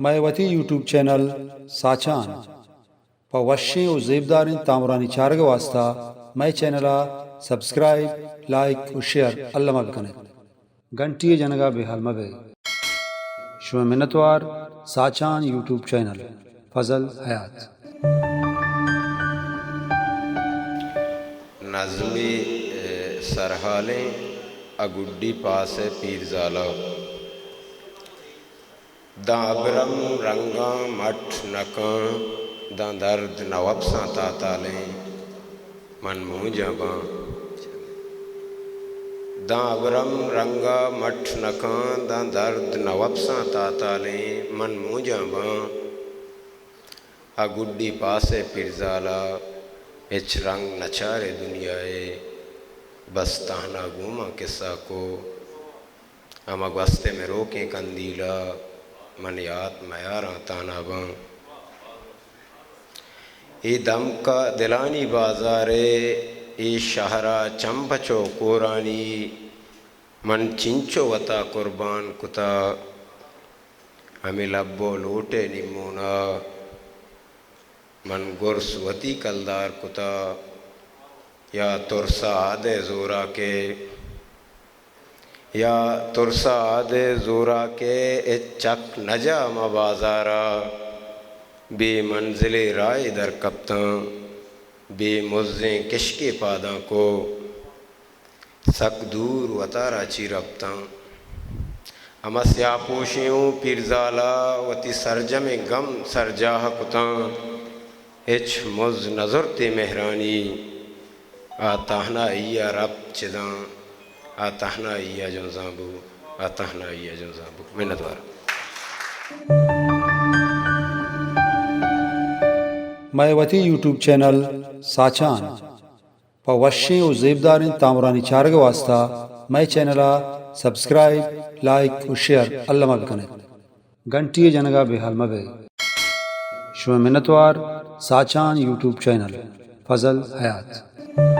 میں وتی YouTube channel ساچان پا وشیں و زیبداریں تامرانی چارگ واسطہ میں چینلہ سبسکرائب لائک و شیئر اللہ مبکنے گھنٹی جنگا بحال مبے شو منتوار ساچان یوٹیوب چینل فضل حیات نظمی سرحالیں اگڈی پاس پیرزالہ دا ابرم رنگاں مٹھ نکاں دا درد نوابساں تاتالیں من مونجا باں دا ابرم رنگا مٹھ نکاں دا درد نوابساں تاتالیں من مونجا باں اگڈی پاس پیرزالہ اچ رنگ نچارے دنیائے بس تہنا گوما قصہ کو اما گوستے میں روکیں کندیلا من یاد میاراں تانا باں ای دم کا دلانی بازارے ای شہرہ چمبچو کورانی من چنچو وطا قربان کتا ہمیں لبو لوٹے نمونا من گرس وتی کلدار کتا یا ترسا آدھے زورا کے یا ترسا آدھے زورا کے چک نجا مبازارا بے منزل رائے در کپتاں بے مزیں کشکے پاداں کو سک دور وطارا چی ربتاں اما سیاہ پوشیوں پیرزالا وتی سرجم غم سرجاہ کتاں اچ مز نظر تے مہرانی آتاہنا ایا رب چداں آتاہنا ایا جن زامبو آتاہنا ایا جن زامبو منتوار میں وتی یوٹیوب چینل ساچان پا وشیں و زیبداریں تامرانی چارگ واسطہ میں چینلہ سبسکرائب لائک و شیئر اللہ مبکنے گھنٹی جنگا بحال مبے شو منتوار ساچان یوٹیوب چینل فضل حیات